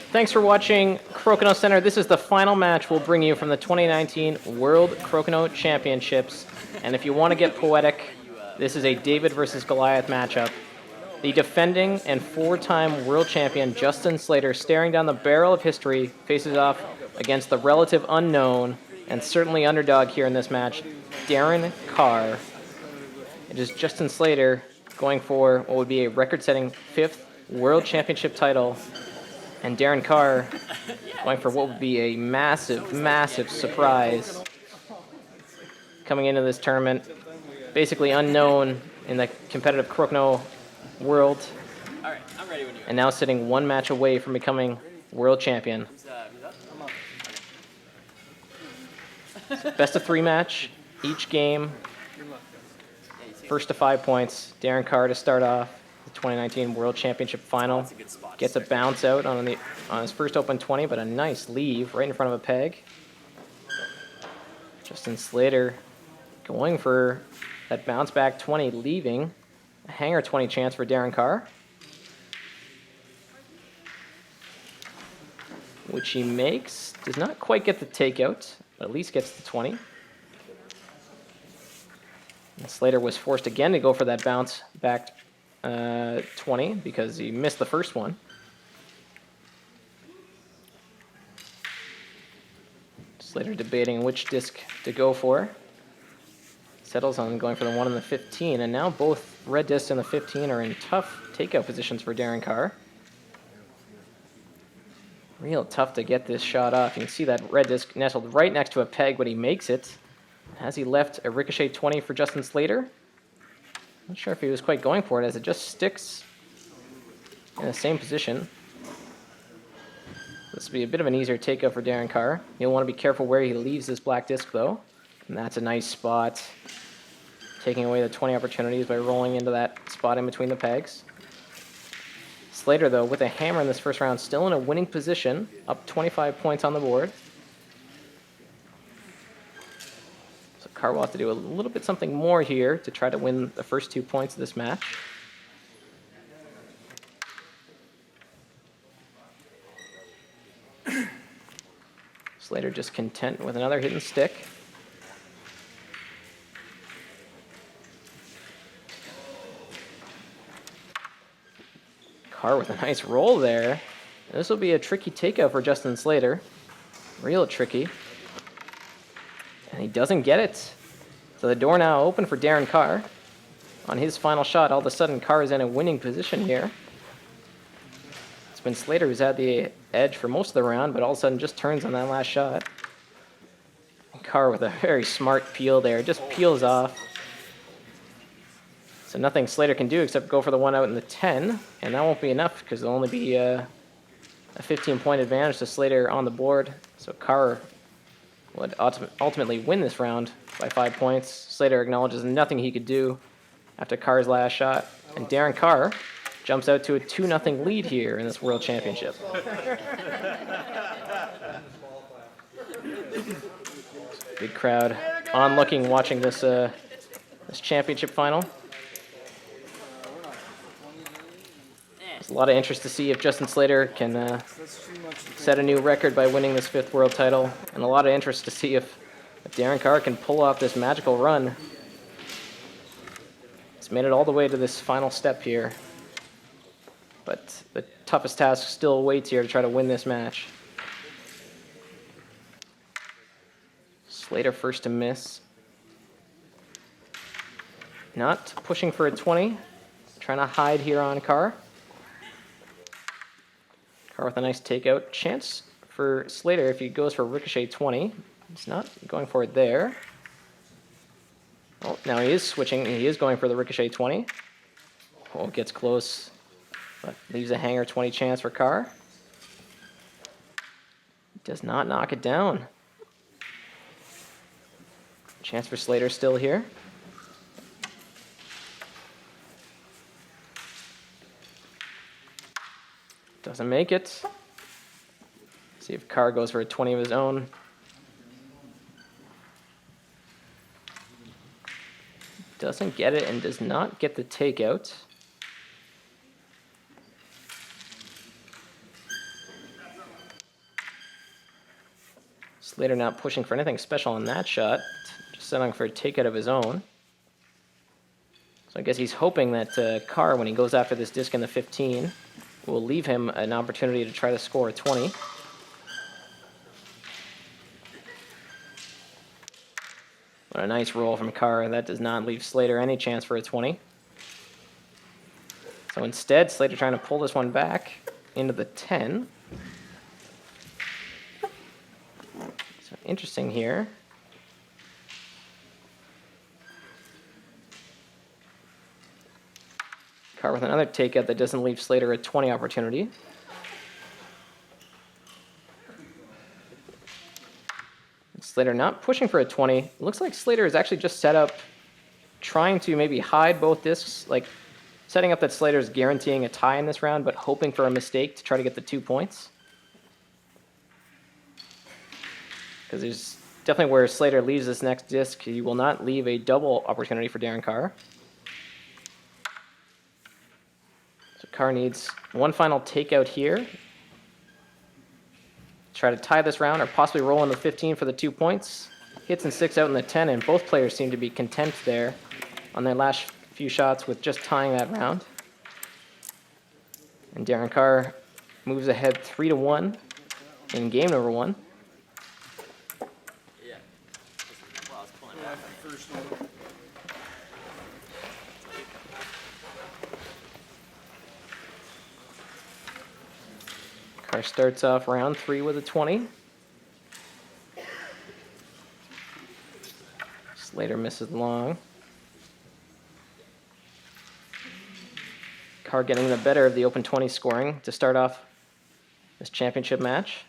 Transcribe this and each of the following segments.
Thanks for watching Crokinole Center. This is the final match we'll bring you from the 2019 World Crokinole Championships. And if you want to get poetic, this is a David versus Goliath matchup. The defending and four-time world champion Justin Slater, staring down the barrel of history, faces off against the relative unknown and certainly underdog here in this match, Darren Carr. It is Justin Slater going for what would be a record-setting 5th World Championship title, and Darren Carr going for what would be a massive, massive surprise coming into this tournament. Basically unknown in the competitive Crokinole world. All right, I'm ready when you are. And now sitting one match away from becoming world champion. Best of 3 match, each game. First to 5 points. Darren Carr to start off the 2019 World Championship final. Gets a bounce out on his first open 20, but a nice leave right in front of a peg. Justin Slater going for that bounce back 20, leaving a hanger 20 chance for Darren Carr, which he makes. Does not quite get the takeout, but at least gets the 20. And Slater was forced again to go for that bounce back 20 because he missed the first one. Slater debating which disc to go for. Settles on going for the 1 and the 15, and now both red discs and the 15 are in tough takeout positions for Darren Carr. Real tough to get this shot off. You can see that red disc nestled right next to a peg, but he makes it. Has he left a ricochet 20 for Justin Slater? Not sure if he was quite going for it, as it just sticks in the same position. This will be a bit of an easier takeout for Darren Carr. You'll want to be careful where he leaves this black disc, though. And that's a nice spot, taking away the 20 opportunities by rolling into that spot in between the pegs. Slater, though, with a hammer in this first round, still in a winning position, up 25 points on the board. So Carr will have to do a little bit something more here to try to win the first 2 points of this match. Slater just content with another hidden stick. Carr with a nice roll there. This will be a tricky takeout for Justin Slater. Real tricky. And he doesn't get it. So the door now open for Darren Carr. On his final shot, all of a sudden Carr is in a winning position here. It's been Slater who's had the edge for most of the round, but all of a sudden just turns on that last shot. And Carr with a very smart peel there, just peels off. So nothing Slater can do except go for the 1 out in the 10, and that won't be enough because there'll only be a 15-point advantage to Slater on the board. So Carr would ultimately win this round by 5 points. Slater acknowledges nothing he could do after Carr's last shot, and Darren Carr jumps out to a 2-0 lead here in this World Championship. Big crowd onlooking, watching this championship final. There's a lot of interest to see if Justin Slater can set a new record by winning this 5th world title, and a lot of interest to see if Darren Carr can pull off this magical run. He's made it all the way to this final step here, but the toughest task still awaits here to try to win this match. Slater first to miss. Not pushing for a 20, trying to hide here on Carr. Carr with a nice takeout. Chance for Slater if he goes for ricochet 20. He's not going for it there. Oh, now he is switching. He is going for the ricochet 20. Oh, gets close, but leaves a hanger 20 chance for Carr. Does not knock it down. Chance for Slater still here. Doesn't make it. See if Carr goes for a 20 of his own. Doesn't get it and does not get the takeout. Slater not pushing for anything special on that shot, just settling for a takeout of his own. So I guess he's hoping that Carr, when he goes after this disc in the 15, will leave him an opportunity to try to score a 20. What a nice roll from Carr. That does not leave Slater any chance for a 20. So instead, Slater trying to pull this one back into the 10. So interesting here. Carr with another takeout that doesn't leave Slater a 20 opportunity. Slater not pushing for a 20. Looks like Slater is actually just set up trying to maybe hide both discs, like setting up that Slater's guaranteeing a tie in this round, but hoping for a mistake to try to get the 2 points. Because there's definitely where Slater leaves this next disc, he will not leave a double opportunity for Darren Carr. So Carr needs one final takeout here. Try to tie this round or possibly roll into the 15 for the 2 points. Hits and 6 out in the 10, and both players seem to be content there on their last few shots with just tying that round. And Darren Carr moves ahead 3-1 in game number 1. Carr starts off round 3 with a 20. Slater misses long. Carr getting the better of the open 20 scoring to start off this championship match.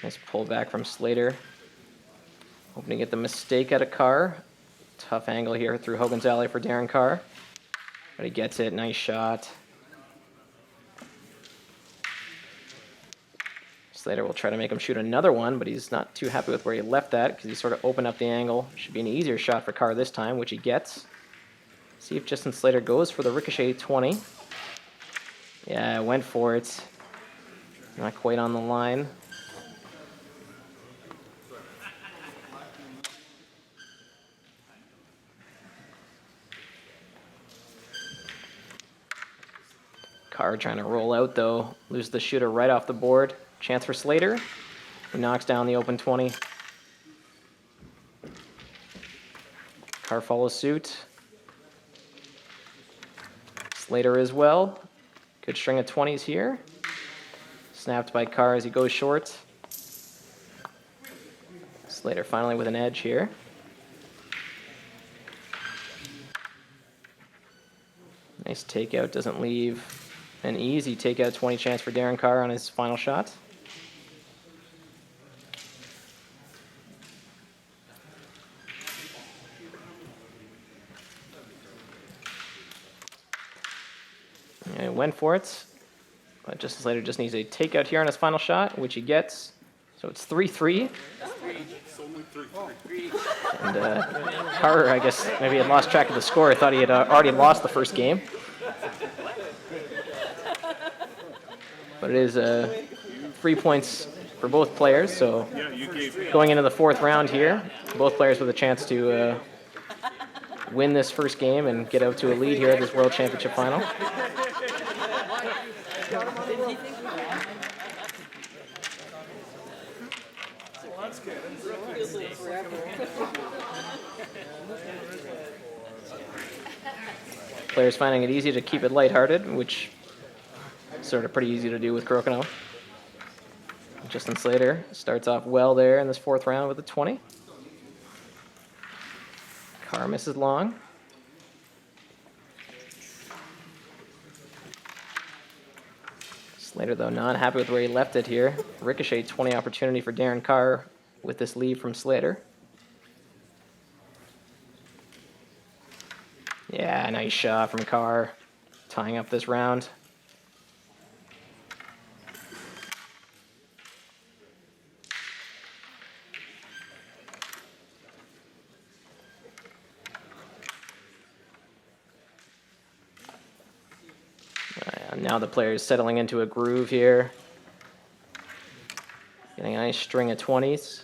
Nice pull back from Slater. Hoping to get the mistake out of Carr. Tough angle here through Hogan's Alley for Darren Carr. But he gets it. Nice shot. Slater will try to make him shoot another one, but he's not too happy with where he left that because he sort of opened up the angle. Should be an easier shot for Carr this time, which he gets. See if Justin Slater goes for the ricochet 20. Yeah, went for it. Not quite on the line. Carr trying to roll out though. Loses the shooter right off the board. Chance for Slater. He knocks down the open 20. Carr follows suit. Slater as well. Good string of 20s here. Snapped by Carr as he goes short. Slater finally with an edge here. Nice takeout. Doesn't leave an easy takeout 20 chance for Darren Carr on his final shot. And went for it. But Justin Slater just needs a takeout here on his final shot, which he gets. So it's 3-3. And Carr, I guess, maybe had lost track of the score. I thought he had already lost the first game. But it is 3 points for both players. So going into the 4th round here, both players with a chance to win this first game and get out to a lead here at this World Championship final. Players finding it easy to keep it lighthearted, which is sort of pretty easy to do with Crokinole. Justin Slater starts off well there in this 4th round with a 20. Carr misses long. Slater, though, not happy with where he left it here. Ricochet 20 opportunity for Darren Carr with this lead from Slater. Yeah, nice shot from Carr, tying up this round. Now the player is settling into a groove here. Getting a nice string of 20s.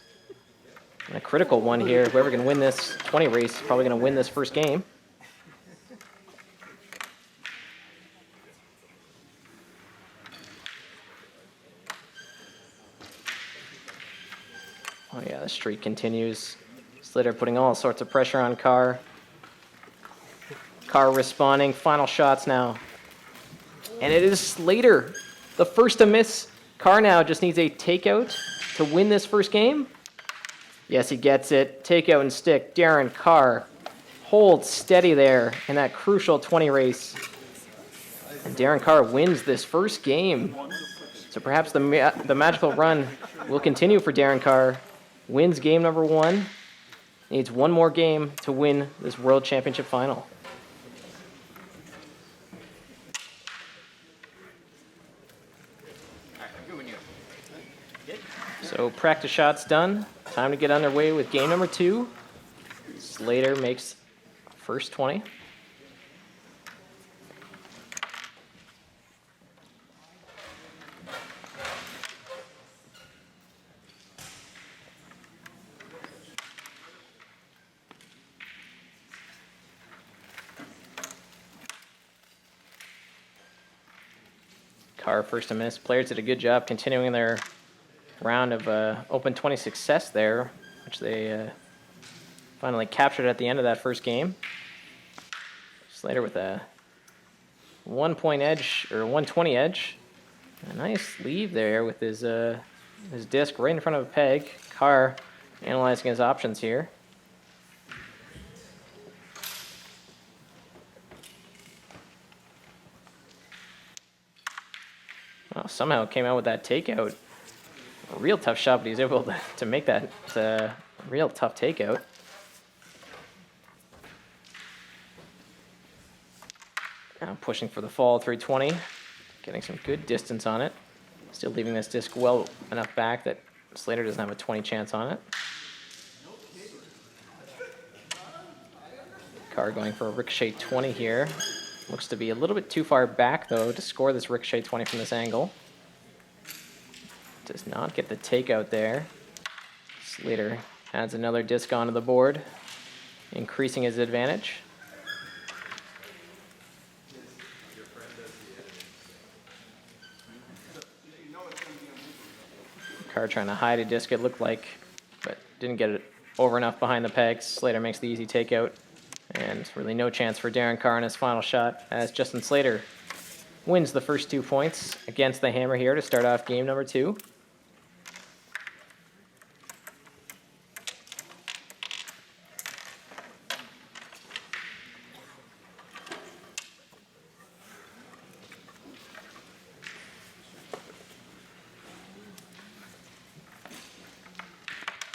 And a critical one here. Whoever can win this 20 race is probably going to win this first game. Oh yeah, the streak continues. Slater putting all sorts of pressure on Carr. Carr responding. Final shots now. And it is Slater, the first to miss. Carr now just needs a takeout to win this first game. Yes, he gets it. Takeout and stick. Darren Carr holds steady there in that crucial 20 race. And Darren Carr wins this first game. So perhaps the magical run will continue for Darren Carr. Wins game number 1. Needs one more game to win this World Championship final. So practice shots done. Time to get underway with game number 2. Slater makes first 20. Carr first to miss. Players did a good job continuing their round of open 20 success there, which they finally captured at the end of that first game. Slater with a 1-point edge, or 120 edge. A nice leave there with his disc right in front of a peg. Carr analyzing his options here. Well, somehow came out with that takeout. A real tough shot, but he's able to make that real tough takeout. Now pushing for the fall 320, getting some good distance on it. Still leaving this disc well enough back that Slater doesn't have a 20 chance on it. Carr going for a ricochet 20 here. Looks to be a little bit too far back, though, to score this ricochet 20 from this angle. Does not get the takeout there. Slater adds another disc onto the board, increasing his advantage. Carr trying to hide a disc, it looked like, but didn't get it over enough behind the pegs. Slater makes the easy takeout. And really no chance for Darren Carr in his final shot, as Justin Slater wins the first 2 points against the hammer here to start off game number 2.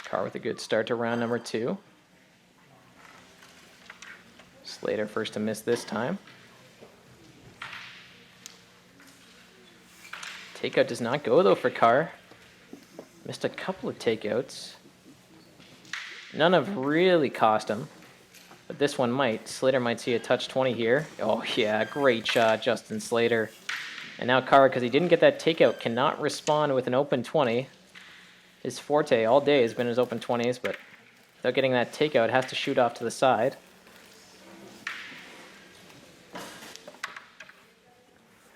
Carr with a good start to round number 2. Slater first to miss this time. Takeout does not go, though, for Carr. Missed a couple of takeouts. None have really cost him, but this one might. Slater might see a touch 20 here. Oh, yeah, great shot, Justin Slater. And now Carr, because he didn't get that takeout, cannot respond with an open 20. His forte all day has been his open 20s, but without getting that takeout, has to shoot off to the side.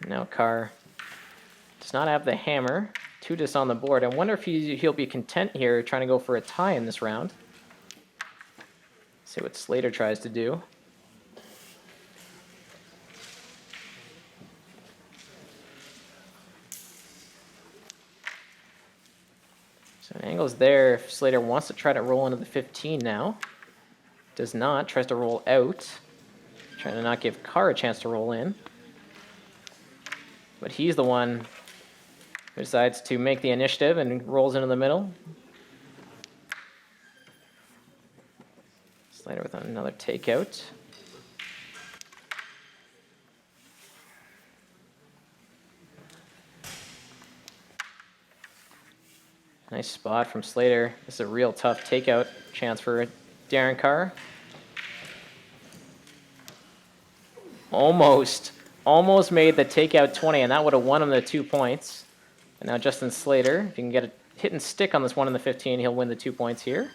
Now Carr does not have the hammer. 2 discs on the board. I wonder if he'll be content here trying to go for a tie in this round. See what Slater tries to do. So an angle's there if Slater wants to try to roll into the 15 now. Does not. Tries to roll out. Trying to not give Carr a chance to roll in. But he's the one who decides to make the initiative and rolls into the middle. Slater with another takeout. Nice spot from Slater. This is a real tough takeout chance for Darren Carr. Almost made the takeout 20, and that would have won him the 2 points. And now Justin Slater, if he can get hit and stick on this one in the 15, he'll win the 2 points here.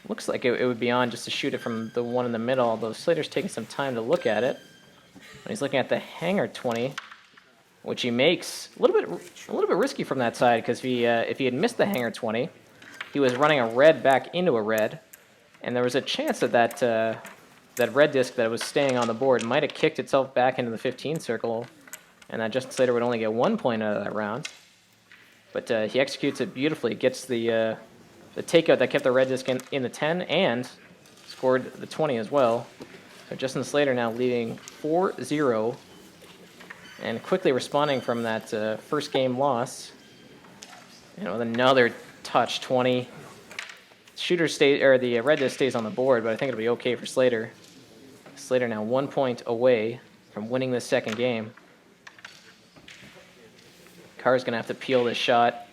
Looks like it would be on just to shoot it from the one in the middle, although Slater's taking some time to look at it. And he's looking at the hanger 20, which he makes a little bit risky from that side, because if he had missed the hanger 20, he was running a red back into a red, and there was a chance that that red disc that was staying on the board might have kicked itself back into the 15 circle, and that Justin Slater would only get 1 point out of that round. But he executes it beautifully, gets the takeout that kept the red disc in the 10, and scored the 20 as well. So Justin Slater now leading 4-0, and quickly responding from that first game loss. And with another touch 20. The red disc stays on the board, but I think it'll be okay for Slater. Slater now 1 point away from winning this second game. Carr's gonna have to peel this shot.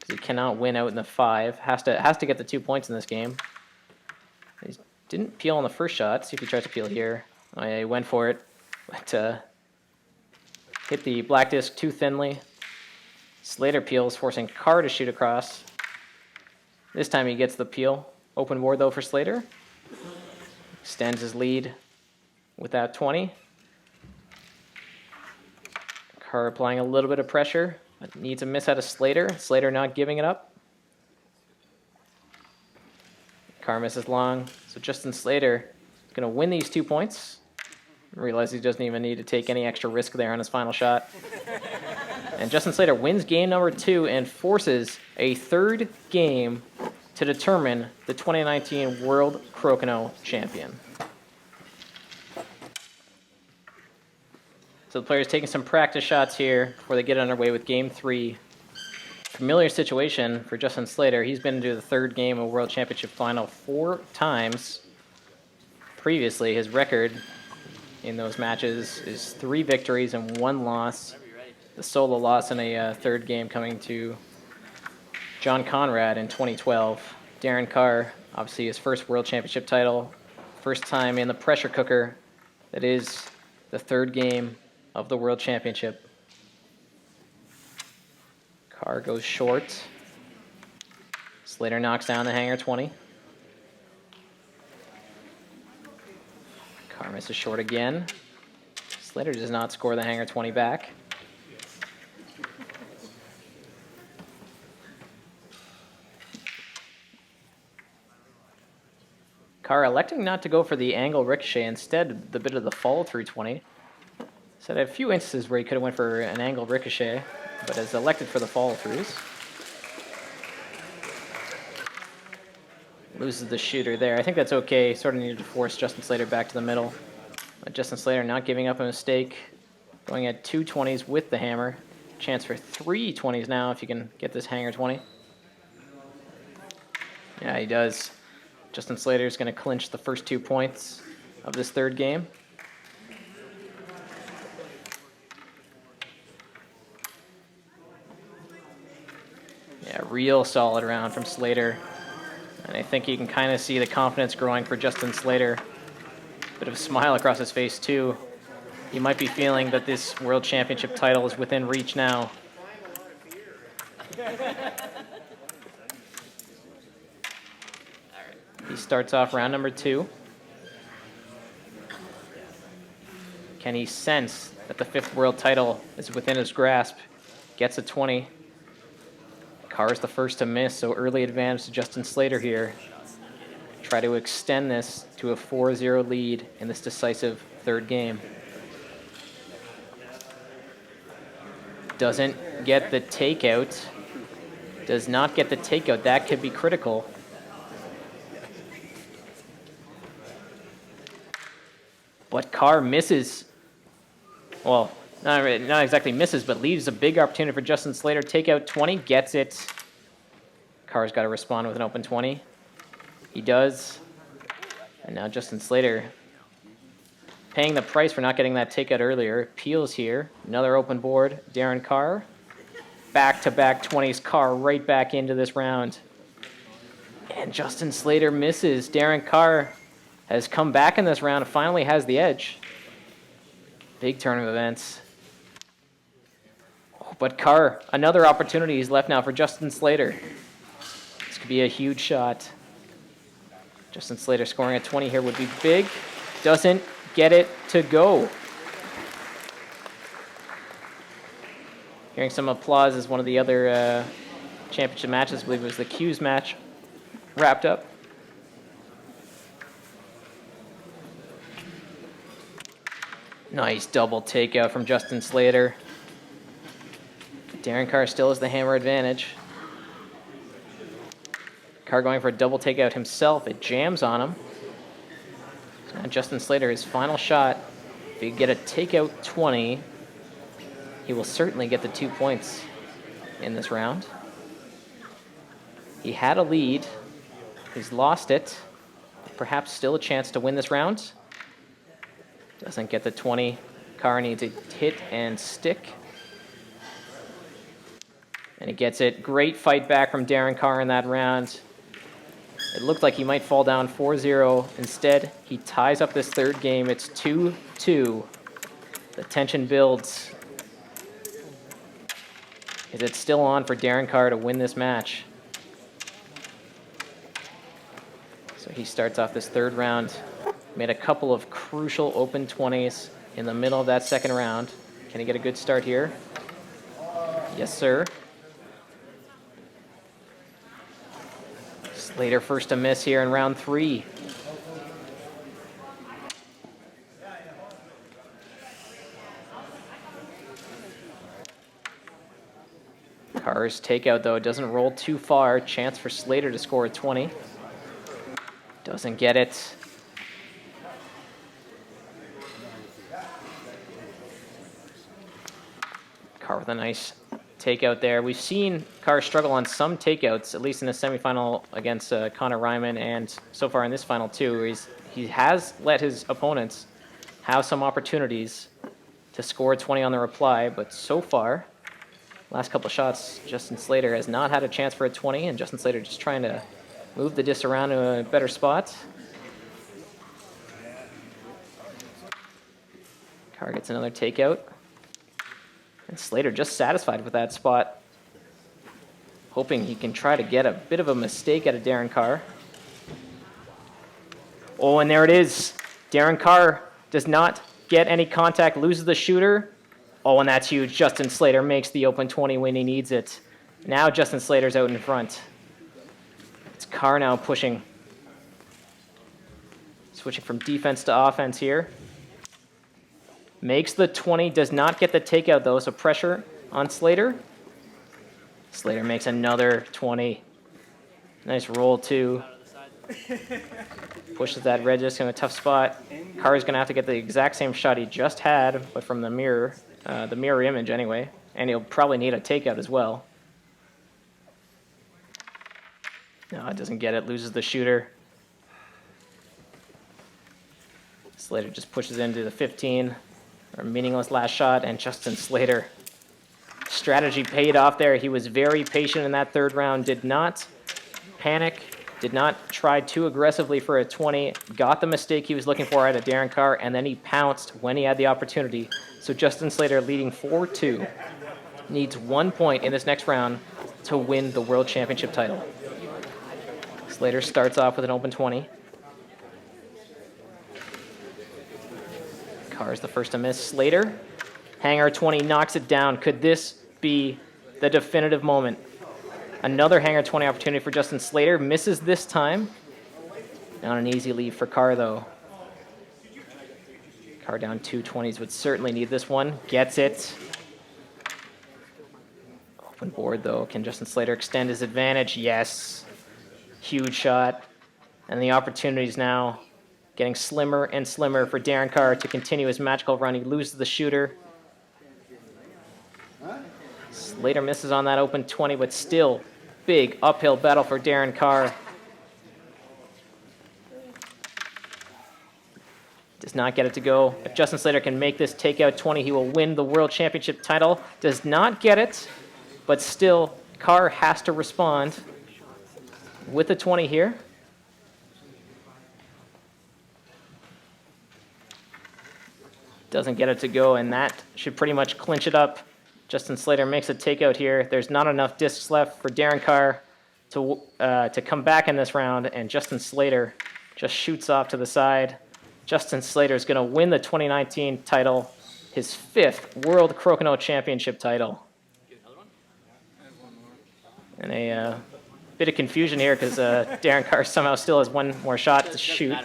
He cannot win out in the 5. Has to get the 2 points in this game. He didn't peel on the first shot. See if he tries to peel here. Oh yeah, he went for it, but hit the black disc too thinly. Slater peels, forcing Carr to shoot across. This time he gets the peel. Open board though for Slater. Extends his lead with that 20. Carr applying a little bit of pressure. But needs a miss out of Slater. Slater not giving it up. Carr misses long. So Justin Slater is going to win these 2 points. Realize he doesn't even need to take any extra risk there on his final shot. And Justin Slater wins game number 2 and forces a third game to determine the 2019 World Crokinole Champion. So the players taking some practice shots here before they get underway with game 3. Familiar situation for Justin Slater. He's been to the third game of World Championship final 4 times. Previously, his record in those matches is 3 victories and 1 loss. The solo loss in a third game coming to John Conrad in 2012. Darren Carr, obviously his first World Championship title. First time in the pressure cooker that is the third game of the World Championship. Carr goes short. Slater knocks down the hanger 20. Carr misses short again. Slater does not score the hanger 20 back. Carr electing not to go for the angle ricochet, instead the bit of the follow through 20. So there are a few instances where he could have went for an angle ricochet, but has elected for the follow throughs. Loses the shooter there. I think that's okay. Sort of needed to force Justin Slater back to the middle. But Justin Slater not giving up a mistake. Going at 2 20s with the hammer. Chance for 3 20s now if you can get this hanger 20. Yeah, he does. Justin Slater is going to clinch the first 2 points of this third game. Yeah, real solid round from Slater. And I think you can kind of see the confidence growing for Justin Slater. Bit of a smile across his face, too. He might be feeling that this World Championship title is within reach now. He starts off round number 2. Can he sense that the 5th world title is within his grasp? Gets a 20. Carr's the first to miss, so early advantage to Justin Slater here. Try to extend this to a 4-0 lead in this decisive third game. Doesn't get the takeout. Does not get the takeout. That could be critical. But Carr misses. Well, not exactly misses, but leaves a big opportunity for Justin Slater. Takeout 20, gets it. Carr's got to respond with an open 20. He does. And now Justin Slater paying the price for not getting that takeout earlier. Peels here. Another open board. Darren Carr. Back-to-back 20s. Carr right back into this round. And Justin Slater misses. Darren Carr has come back in this round and finally has the edge. Big turn of events. But Carr, another opportunity is left now for Justin Slater. This could be a huge shot. Justin Slater scoring a 20 here would be big. Doesn't get it to go. Hearing some applause as one of the other championship matches, I believe it was the Q's match, wrapped up. Nice double takeout from Justin Slater. Darren Carr still has the hammer advantage. Carr going for a double takeout himself. It jams on him. So now Justin Slater, his final shot. If he can get a takeout 20, he will certainly get the 2 points in this round. He had a lead. He's lost it. Perhaps still a chance to win this round. Doesn't get the 20. Carr needs a hit and stick. And he gets it. Great fight back from Darren Carr in that round. It looked like he might fall down 4-0. Instead, he ties up this third game. It's 2-2. The tension builds. Is it still on for Darren Carr to win this match? So he starts off this third round. Made a couple of crucial open 20s in the middle of that second round. Can he get a good start here? Yes, sir. Slater first to miss here in round 3. Carr's takeout, though, doesn't roll too far. Chance for Slater to score a 20. Doesn't get it. Carr with a nice takeout there. We've seen Carr struggle on some takeouts, at least in the semifinal against Connor Ryman, and so far in this final too. He has let his opponents have some opportunities to score 20 on the reply, but so far, last couple of shots, Justin Slater has not had a chance for a 20, and Justin Slater just trying to move the disc around to a better spot. Carr gets another takeout. And Slater just satisfied with that spot, hoping he can try to get a bit of a mistake out of Darren Carr. Oh, and there it is. Darren Carr does not get any contact, loses the shooter. Oh, and that's huge. Justin Slater makes the open 20 when he needs it. Now Justin Slater's out in front. It's Carr now pushing. Switching from defense to offense here. Makes the 20, does not get the takeout though, so pressure on Slater. Slater makes another 20. Nice roll too. Pushes that red disc in a tough spot. Carr is going to have to get the exact same shot he just had, but from the mirror image anyway. And he'll probably need a takeout as well. No, it doesn't get it, loses the shooter. Slater just pushes into the 15. A meaningless last shot, and Justin Slater. Strategy paid off there. He was very patient in that third round, did not panic, did not try too aggressively for a 20, got the mistake he was looking for out of Darren Carr, and then he pounced when he had the opportunity. So Justin Slater leading 4-2. Needs 1 point in this next round to win the World Championship title. Slater starts off with an open 20. Carr's the first to miss. Slater, hanger 20, knocks it down. Could this be the definitive moment? Another hanger 20 opportunity for Justin Slater. Misses this time. Not an easy lead for Carr, though. Carr down 2 20s would certainly need this one. Gets it. Open board, though. Can Justin Slater extend his advantage? Yes. Huge shot. And the opportunities now getting slimmer and slimmer for Darren Carr to continue his magical run. He loses the shooter. Slater misses on that open 20, but still big uphill battle for Darren Carr. Does not get it to go. If Justin Slater can make this takeout 20, he will win the World Championship title. Does not get it, but still Carr has to respond with the 20 here. Doesn't get it to go, and that should pretty much clinch it up Justin Slater makes a takeout here. There's not enough discs left for Darren Carr to come back in this round, and Justin Slater just shoots off to the side. Justin Slater is going to win the 2019 title, his 5th World Crokinole Championship title. And a bit of confusion here because Darren Carr somehow still has one more shot to shoot.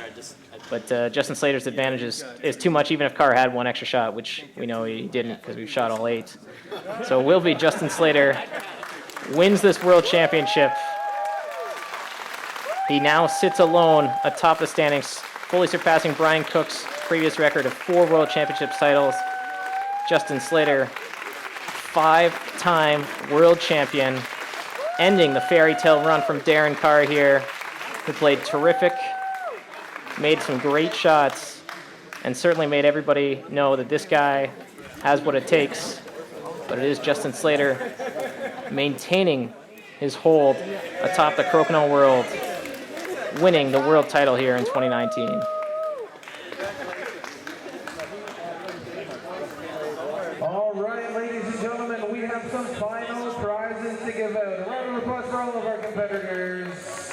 But Justin Slater's advantage is too much, even if Carr had one extra shot, which we know he didn't because we've shot all 8. So it will be Justin Slater wins this World Championship. He now sits alone atop the standings, fully surpassing Brian Cook's previous record of 4 World Championships titles. Justin Slater, 5-time world champion, ending the fairy tale run from Darren Carr here, who played terrific, made some great shots, and certainly made everybody know that this guy has what it takes. But it is Justin Slater maintaining his hold atop the Crokinole world, winning the world title here in 2019. All right, ladies and gentlemen, we have some final prizes to give out. A round of applause for all of our competitors.